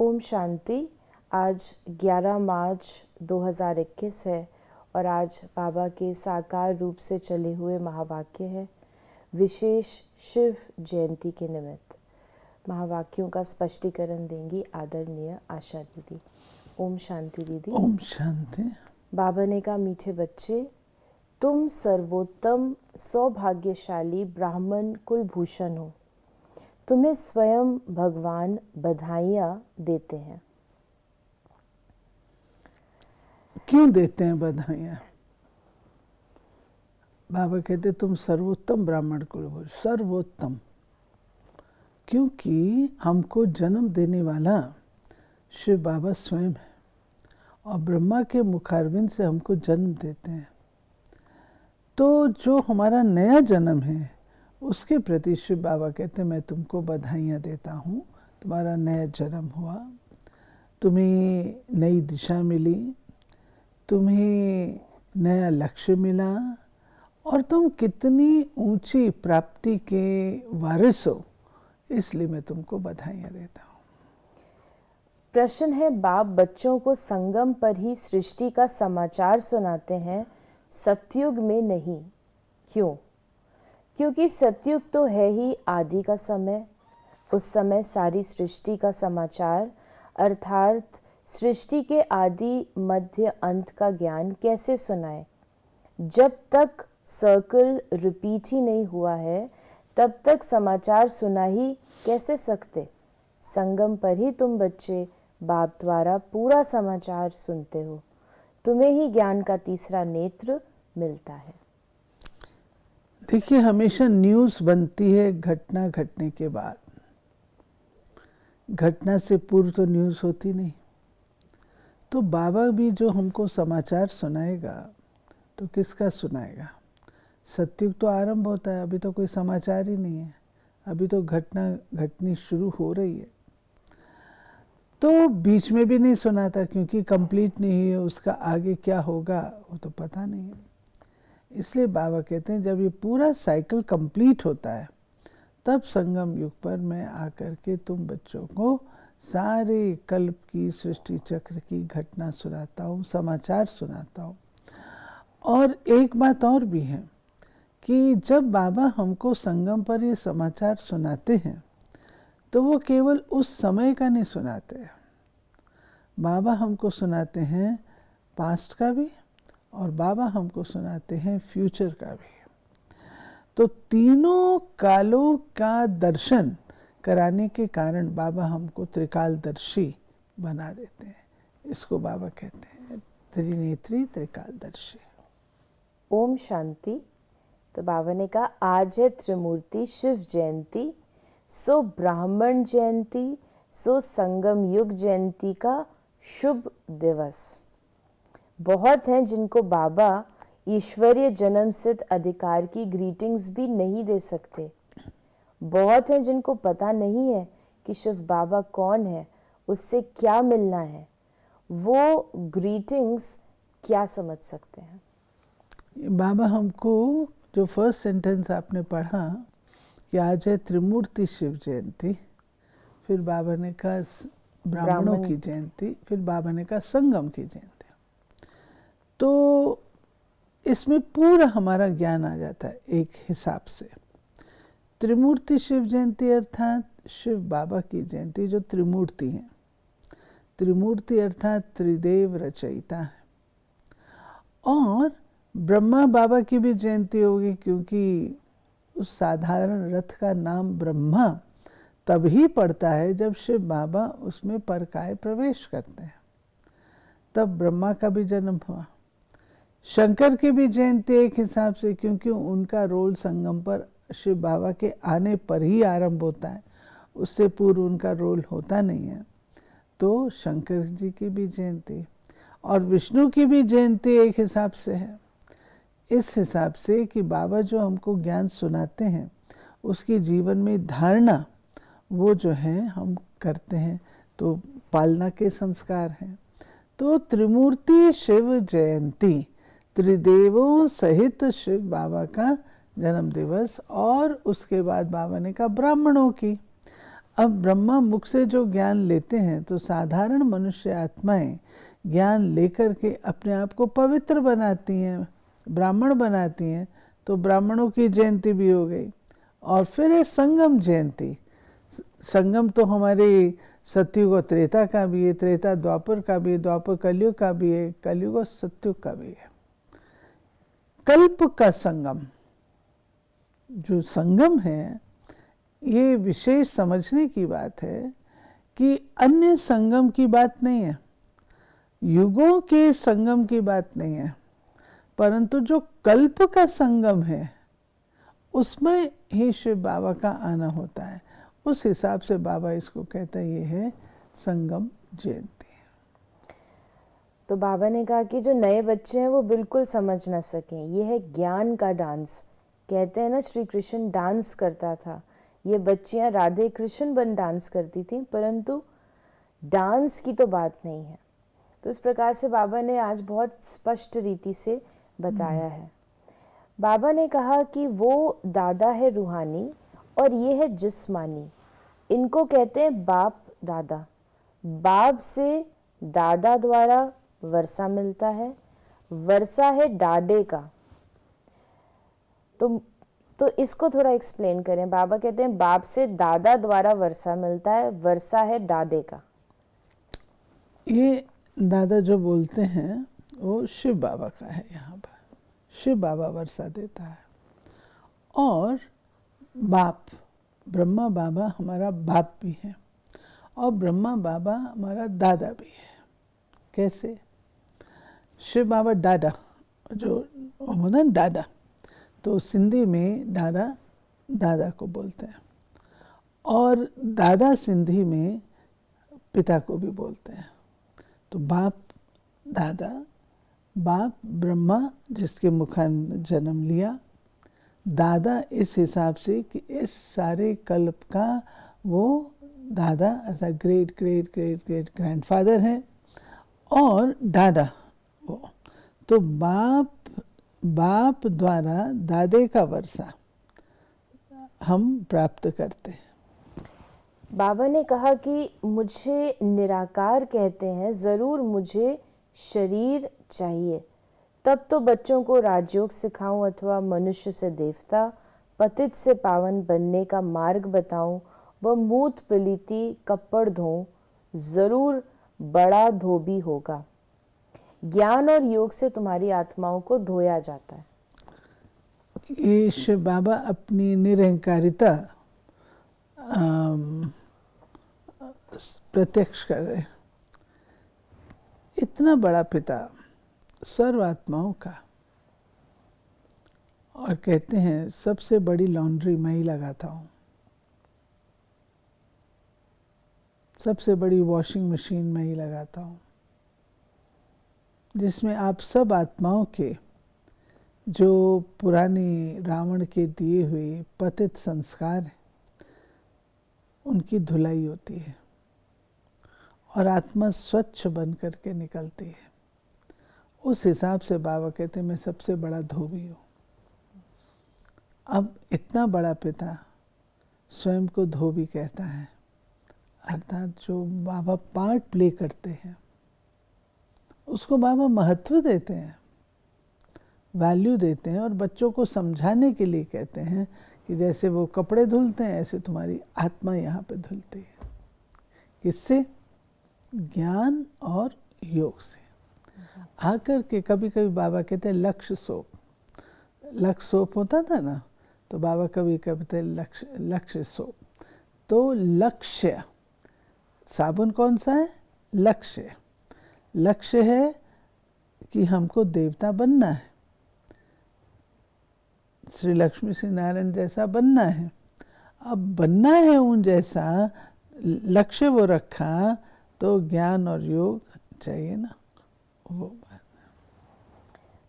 ओम शांति। आज 11 मार्च 2021 है और आज बाबा के साकार रूप से चले हुए महावाक्य है विशेष शिव जयंती के निमित्त। महावाक्यों का स्पष्टीकरण देंगी आदरणीय आशा दीदी। ओम शांति दीदी। ओम शांति। बाबा ने कहा, मीठे बच्चे, तुम सर्वोत्तम सौभाग्यशाली ब्राह्मण कुलभूषण हो। तुम्हें स्वयं भगवान बधाइयाँ देते हैं। क्यों देते हैं बधाइयाँ? बाबा कहते तुम सर्वोत्तम ब्राह्मण कुलभूषण, सर्वोत्तम, क्योंकि हमको जन्म देने वाला शिव बाबा स्वयं है और ब्रह्मा के मुखारविंद से हमको जन्म देते हैं। तो जो हमारा नया जन्म है उसके प्रति शिव बाबा कहते हैं मैं तुमको बधाइयाँ देता हूँ। तुम्हारा नया जन्म हुआ, तुम्हें नई दिशा मिली, तुम्हें नया लक्ष्य मिला और तुम कितनी ऊंची प्राप्ति के वारिस हो, इसलिए मैं तुमको बधाइयाँ देता हूँ। प्रश्न है, बाप बच्चों को संगम पर ही सृष्टि का समाचार सुनाते हैं, सतयुग में नहीं। क्यों? क्योंकि सतयुग तो है ही आदि का समय। उस समय सारी सृष्टि का समाचार अर्थात सृष्टि के आदि मध्य अंत का ज्ञान कैसे सुनाए? जब तक सर्कल रिपीट ही नहीं हुआ है तब तक समाचार सुना ही कैसे सकते? संगम पर ही तुम बच्चे बाप द्वारा पूरा समाचार सुनते हो। तुम्हें ही ज्ञान का तीसरा नेत्र मिलता है। देखिए, हमेशा न्यूज़ बनती है घटना घटने के बाद, घटना से पूर्व तो न्यूज़ होती नहीं। तो बाबा भी जो हमको समाचार सुनाएगा तो किसका सुनाएगा? सतयुग तो आरंभ होता है, अभी तो कोई समाचार ही नहीं है, अभी तो घटना घटनी शुरू हो रही है। तो बीच में भी नहीं सुनाता क्योंकि कंप्लीट नहीं है, उसका आगे क्या होगा वो तो पता नहीं है। इसलिए बाबा कहते हैं जब ये पूरा साइकिल कंप्लीट होता है तब संगम युग पर मैं आकर के तुम बच्चों को सारे कल्प की सृष्टि चक्र की घटना सुनाता हूँ, समाचार सुनाता हूँ। और एक बात और भी है कि जब बाबा हमको संगम पर ये समाचार सुनाते हैं तो वो केवल उस समय का नहीं सुनाते हैं, बाबा हमको सुनाते हैं पास्ट का भी और बाबा हमको सुनाते हैं फ्यूचर का भी। तो तीनों कालों का दर्शन कराने के कारण बाबा हमको त्रिकालदर्शी बना देते हैं। इसको बाबा कहते हैं त्रिनेत्री त्रिकालदर्शी। ओम शांति। तो बाबा ने कहा, आज है त्रिमूर्ति शिव जयंती, सो ब्राह्मण जयंती, सो संगम युग जयंती का शुभ दिवस। बहुत हैं जिनको बाबा ईश्वरीय जन्म सिद्ध अधिकार की ग्रीटिंग्स भी नहीं दे सकते। बहुत हैं जिनको पता नहीं है कि शिव बाबा कौन है, उससे क्या मिलना है, वो ग्रीटिंग्स क्या समझ सकते हैं? बाबा हमको जो फर्स्ट सेंटेंस आपने पढ़ा कि आज है त्रिमूर्ति शिव जयंती, फिर बाबा ने कहा ब्राह्मणों की जयंती, फिर बाबा ने कहा संगम की जयंती। तो इसमें पूरा हमारा ज्ञान आ जाता है एक हिसाब से। त्रिमूर्ति शिव जयंती अर्थात शिव बाबा की जयंती जो त्रिमूर्ति हैं। त्रिमूर्ति अर्थात त्रिदेव रचयिता है। और ब्रह्मा बाबा की भी जयंती होगी क्योंकि उस साधारण रथ का नाम ब्रह्मा तभी पड़ता है जब शिव बाबा उसमें परकाय प्रवेश करते हैं, तब ब्रह्मा का भी जन्म हुआ। शंकर की भी जयंती एक हिसाब से क्योंकि उनका रोल संगम पर शिव बाबा के आने पर ही आरंभ होता है, उससे पूर्व उनका रोल होता नहीं है। तो शंकर जी की भी जयंती और विष्णु की भी जयंती एक हिसाब से है। इस हिसाब से कि बाबा जो हमको ज्ञान सुनाते हैं उसकी जीवन में धारणा वो जो है हम करते हैं, तो पालना के संस्कार हैं। तो त्रिमूर्ति शिव जयंती, त्रिदेवों सहित शिव बाबा का जन्म दिवस। और उसके बाद बाबा ने कहा ब्राह्मणों की। अब ब्रह्मा मुख से जो ज्ञान लेते हैं तो साधारण मनुष्य आत्माएं ज्ञान लेकर के अपने आप को पवित्र बनाती हैं, ब्राह्मण बनाती हैं। तो ब्राह्मणों की जयंती भी हो गई। और फिर है संगम जयंती। संगम तो हमारे सतयुग और त्रेता का भी है, त्रेता द्वापर का भी है, द्वापर कलयुग का भी है, कलयुग और सतयुग का भी है। कल्प का संगम, जो संगम है, ये विशेष समझने की बात है कि अन्य संगम की बात नहीं है, युगों के संगम की बात नहीं है, परंतु जो कल्प का संगम है उसमें ही शिव बाबा का आना होता है। उस हिसाब से बाबा इसको कहते हैं, ये है संगम जयंती। तो बाबा ने कहा कि जो नए बच्चे हैं वो बिल्कुल समझ ना सकें, ये है ज्ञान का डांस। कहते हैं ना, श्री कृष्ण डांस करता था, ये बच्चियां राधे कृष्ण बन डांस करती थी, परंतु डांस की तो बात नहीं है। तो इस प्रकार से बाबा ने आज बहुत स्पष्ट रीति से बताया है। बाबा ने कहा कि वो दादा है रूहानी और ये है जिस्मानी। इनको कहते हैं बाप दादा। बाप से दादा द्वारा वर्षा मिलता है, वर्षा है डाडे का। तो इसको थोड़ा एक्सप्लेन करें। बाबा कहते हैं बाप से दादा द्वारा वर्षा मिलता है, वर्षा है डाडे का। ये दादा जो बोलते हैं वो शिव बाबा का है। यहाँ पर शिव बाबा वर्षा देता है। और बाप, ब्रह्मा बाबा हमारा बाप भी है और ब्रह्मा बाबा हमारा दादा भी है। कैसे? शिव बाबा दादा, जो होता है दादा, तो सिंधी में दादा दादा को बोलते हैं, और दादा सिंधी में पिता को भी बोलते हैं। तो बाप दादा, बाप ब्रह्मा जिसके मुखान जन्म लिया, दादा इस हिसाब से कि इस सारे कल्प का वो दादा अर्थात great great great great grandfather है, और दादा वो। तो बाप द्वारा दादे का वर्षा हम प्राप्त करते हैं। बाबा ने कहा कि मुझे निराकार कहते हैं, ज़रूर मुझे शरीर चाहिए, तब तो बच्चों को राजयोग सिखाऊं अथवा मनुष्य से देवता, पतित से पावन बनने का मार्ग बताऊं, व मूत पलीती कपड़ धोऊं, ज़रूर बड़ा धोबी होगा। ज्ञान और योग से तुम्हारी आत्माओं को धोया जाता है। ये शिव बाबा अपनी निरहंकारिता प्रत्यक्ष कर रहे। इतना बड़ा पिता सर्व आत्माओं का, और कहते हैं सबसे बड़ी लॉन्ड्री मैं ही लगाता हूँ, सबसे बड़ी वॉशिंग मशीन मैं ही लगाता हूँ, जिसमें आप सब आत्माओं के जो पुराने रावण के दिए हुए पतित संस्कार हैं उनकी धुलाई होती है और आत्मा स्वच्छ बन करके निकलती है। उस हिसाब से बाबा कहते हैं मैं सबसे बड़ा धोबी हूँ। अब इतना बड़ा पिता स्वयं को धोबी कहता है, अर्थात जो बाबा पार्ट प्ले करते हैं उसको बाबा महत्व देते हैं, वैल्यू देते हैं, और बच्चों को समझाने के लिए कहते हैं कि जैसे वो कपड़े धुलते हैं ऐसे तुम्हारी आत्मा यहाँ पे धुलती है। किससे? ज्ञान और योग से। आकर के कभी कभी बाबा कहते हैं लक्ष्य सोप, लक्ष्य सोप होता था ना, तो बाबा कभी कहते हैं लक्ष्य सोप। तो लक्ष्य साबुन कौन सा है? लक्ष्य। लक्ष्य है कि हमको देवता बनना है, श्री लक्ष्मी श्री नारायण जैसा बनना है। अब बनना है उन जैसा लक्ष्य वो रखा, तो ज्ञान और योग चाहिए ना, वो बात।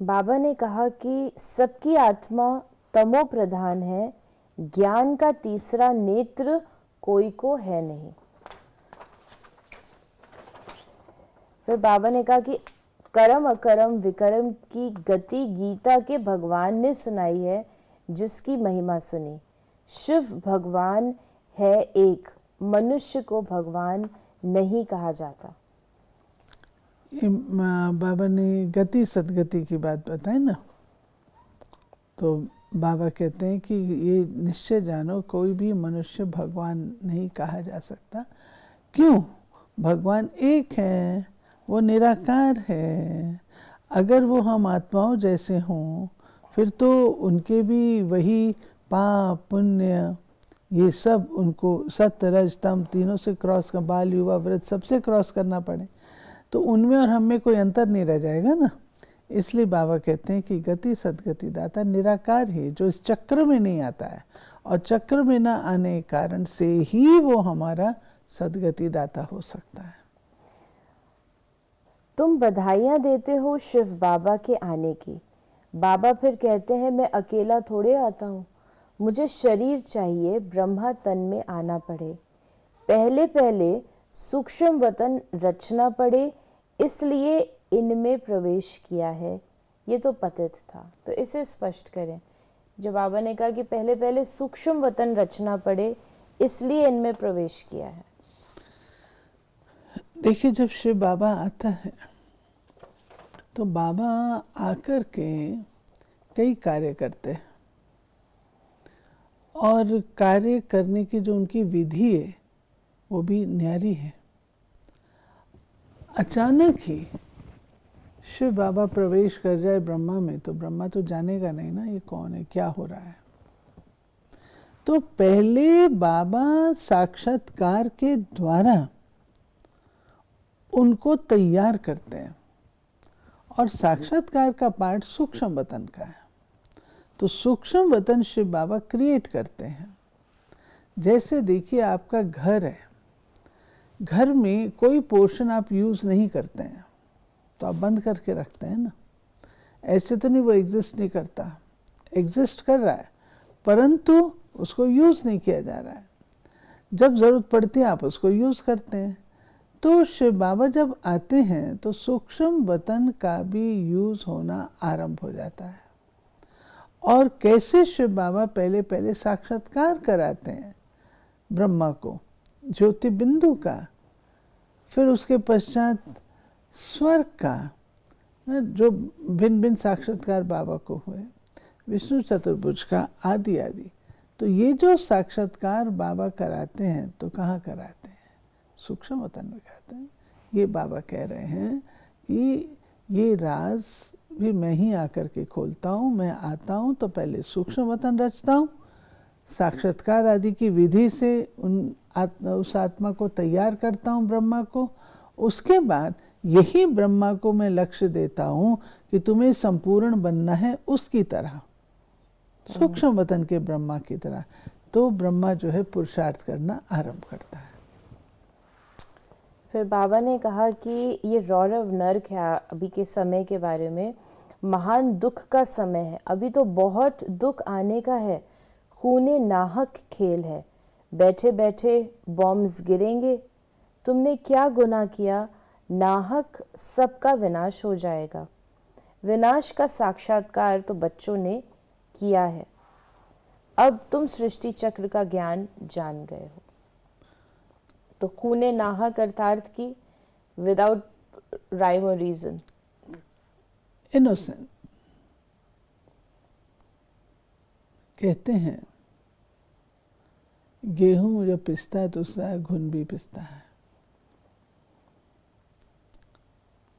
बाबा ने कहा कि सबकी आत्मा तमो प्रधान है, ज्ञान का तीसरा नेत्र कोई को है नहीं। फिर बाबा ने कहा कि कर्म अकर्म विकर्म की गति गीता के भगवान ने सुनाई है, जिसकी महिमा सुनी। शिव भगवान है एक, मनुष्य को भगवान नहीं कहा जाता? बाबा ने गति सदगति की बात बताई ना, तो बाबा कहते हैं कि ये निश्चय जानो, कोई भी मनुष्य भगवान नहीं कहा जा सकता। क्यों? भगवान एक है, वो निराकार है। अगर वो हम आत्माओं जैसे हों, फिर तो उनके भी वही पाप पुण्य ये सब उनको सत्य रज तम तीनों से क्रॉस का, बाल युवा व्रत सबसे क्रॉस करना पड़े, तो उनमें और हम में कोई अंतर नहीं रह जाएगा ना। इसलिए बाबा कहते हैं कि गति सदगति दाता निराकार ही, जो इस चक्र में नहीं आता है, और चक्र में ना आने के कारण से ही वो हमारा सदगति दाता हो सकता है। तुम बधाइयाँ देते हो शिव बाबा के आने की। बाबा फिर कहते हैं मैं अकेला थोड़े आता हूँ, मुझे शरीर चाहिए, ब्रह्मा तन में आना पड़े, पहले पहले सूक्ष्म वतन रचना पड़े, इसलिए इनमें प्रवेश किया है। ये तो पतित था, तो इसे स्पष्ट करें। जो बाबा ने कहा कि पहले पहले सूक्ष्म वतन रचना पड़े, इसलिए इनमें प्रवेश किया है। देखिए, जब शिव बाबा आता है तो बाबा आकर के कई कार्य करते हैं, और कार्य करने की जो उनकी विधि है वो भी न्यारी है। अचानक ही शिव बाबा प्रवेश कर जाए ब्रह्मा में, तो ब्रह्मा तो जानेगा नहीं ना ये कौन है, क्या हो रहा है। तो पहले बाबा साक्षात्कार के द्वारा उनको तैयार करते हैं, और साक्षात्कार का पार्ट सूक्ष्म वतन का है। तो सूक्ष्म वतन शिव बाबा क्रिएट करते हैं। जैसे देखिए, आपका घर है, घर में कोई पोर्शन आप यूज़ नहीं करते हैं तो आप बंद करके रखते हैं ना। ऐसे तो नहीं वो एग्जिस्ट नहीं करता, एग्जिस्ट कर रहा है, परंतु उसको यूज़ नहीं किया जा रहा है। जब ज़रूरत पड़ती है आप उसको यूज़ करते हैं। तो शिव बाबा जब आते हैं तो सूक्ष्म वतन का भी यूज़ होना आरंभ हो जाता है। और कैसे शिव बाबा पहले पहले साक्षात्कार कराते हैं ब्रह्मा को ज्योति बिंदु का, फिर उसके पश्चात स्वर्ग का, जो भिन्न भिन्न साक्षात्कार बाबा को हुए, विष्णु चतुर्भुज का, आदि आदि। तो ये जो साक्षात्कार बाबा कराते हैं तो कहाँ कराते हैं? सूक्ष्म वतन में कराते हैं। ये बाबा कह रहे हैं कि ये राज भी मैं ही आकर के खोलता हूँ। मैं आता हूँ तो पहले सूक्ष्म वतन रचता हूँ, साक्षात्कार आदि की विधि से उस आत्मा को तैयार करता हूँ ब्रह्मा को। उसके बाद यही ब्रह्मा को मैं लक्ष्य देता हूँ कि तुम्हें संपूर्ण बनना है उसकी तरह, सूक्ष्म वतन के ब्रह्मा की तरह। तो ब्रह्मा जो है पुरुषार्थ करना आरंभ करता है। फिर बाबा ने कहा कि ये रौरव नर्क है अभी के समय के बारे में, महान दुख का समय है, अभी तो बहुत दुख आने का है, खूने नाहक खेल है, बैठे बैठे बॉम्ब्स गिरेंगे, तुमने क्या गुनाह किया, नाहक सबका विनाश हो जाएगा। विनाश का साक्षात्कार तो बच्चों ने किया है, अब तुम सृष्टि चक्र का ज्ञान जान गए हो। तो खूने नाहक अर्थात की विदाउट राइम और रीजन, इनोसेंट। कहते हैं गेहूं जब पिसता है तो उसका घुन भी पिसता है।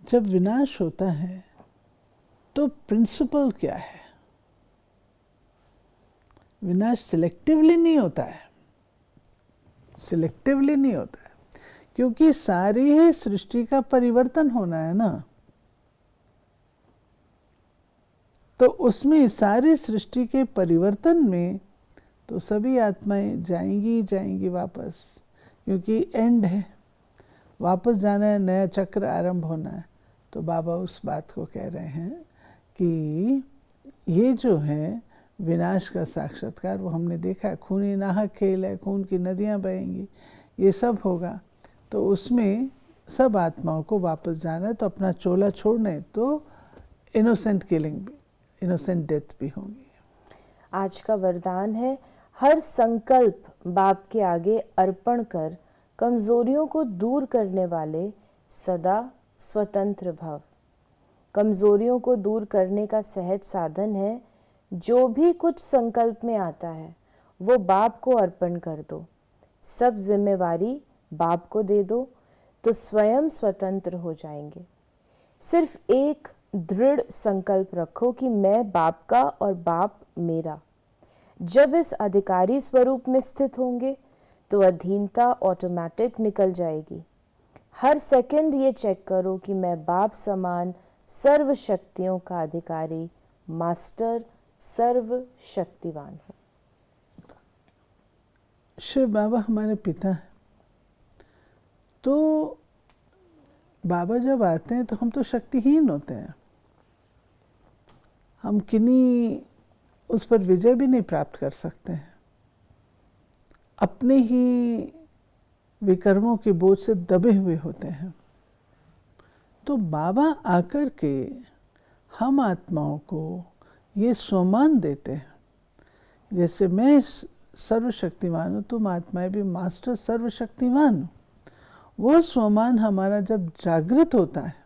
जब विनाश होता है तो प्रिंसिपल क्या है? विनाश सिलेक्टिवली नहीं होता है, सिलेक्टिवली नहीं होता है, क्योंकि सारी ही सृष्टि का परिवर्तन होना है ना। तो उसमें सारी सृष्टि के परिवर्तन में तो सभी आत्माएं जाएंगी जाएंगी वापस, क्योंकि एंड है, वापस जाना है, नया चक्र आरंभ होना है। तो बाबा उस बात को कह रहे हैं कि ये जो है विनाश का साक्षात्कार, वो हमने देखा है, खूनी नाहक खेल है, खून की नदियाँ बहेंगी, ये सब होगा। तो उसमें सब आत्माओं को वापस जाना है, तो अपना चोला छोड़ना है, तो इनोसेंट किलिंग भी, इनोसेंट डेथ भी होंगी। आज का वरदान है, हर संकल्प बाप के आगे अर्पण कर कमजोरियों को दूर करने वाले सदा स्वतंत्र भव। कमजोरियों को दूर करने का सहज साधन है, जो भी कुछ संकल्प में आता है वो बाप को अर्पण कर दो, सब जिम्मेवारी बाप को दे दो, तो स्वयं स्वतंत्र हो जाएंगे। सिर्फ एक दृढ़ संकल्प रखो कि मैं बाप का और बाप मेरा। जब इस अधिकारी स्वरूप में स्थित होंगे तो अधीनता ऑटोमेटिक निकल जाएगी। हर सेकंड ये चेक करो कि मैं बाप समान सर्व शक्तियों का अधिकारी, मास्टर, सर्व शक्तिवान हूँ। शिव बाबा हमारे पिता हैं, तो बाबा जब आते हैं तो हम तो शक्तिहीन होते हैं। हम किन्हीं उस पर विजय भी नहीं प्राप्त कर सकते हैं। अपने ही विकर्मों के बोझ से दबे हुए होते हैं। तो बाबा आकर के हम आत्माओं को ये स्वमान देते हैं, जैसे मैं सर्वशक्तिमान हूँ, तुम आत्माएं भी मास्टर सर्वशक्तिमान हो। वो स्वमान हमारा जब जागृत होता है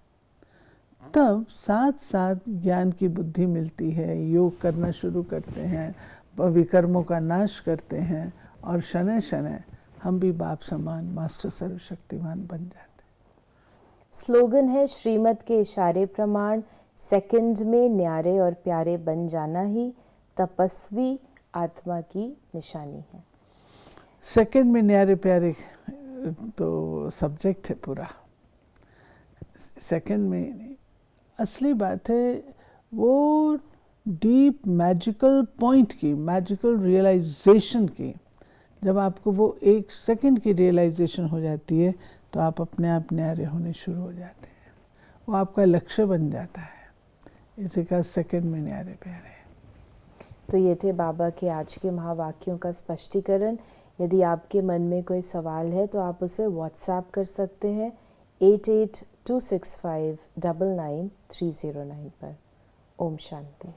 तब साथ साथ ज्ञान की बुद्धि मिलती है, योग करना शुरू करते हैं, विकर्मों का नाश करते हैं और शनै शनै हम भी बाप समान मास्टर सर्वशक्तिमान बन जाते हैं। स्लोगन है श्रीमत के इशारे प्रमाण, सेकंड में न्यारे और प्यारे बन जाना ही तपस्वी आत्मा की निशानी है। सेकंड में न्यारे प्यारे तो सब्जेक्ट है पूरा, सेकंड में असली बात है वो डीप मैजिकल पॉइंट की, मैजिकल रियलाइजेशन की। जब आपको वो एक सेकंड की रियलाइजेशन हो जाती है तो आप अपने आप न्यारे होने शुरू हो जाते हैं, वो आपका लक्ष्य बन जाता है। इसी का सेकंड में न्यारे प्यारे। तो ये थे बाबा के आज के महावाक्यों का स्पष्टीकरण। यदि आपके मन में कोई सवाल है तो आप उसे व्हाट्सएप कर सकते हैं 8826599309 पर। ओम शांति।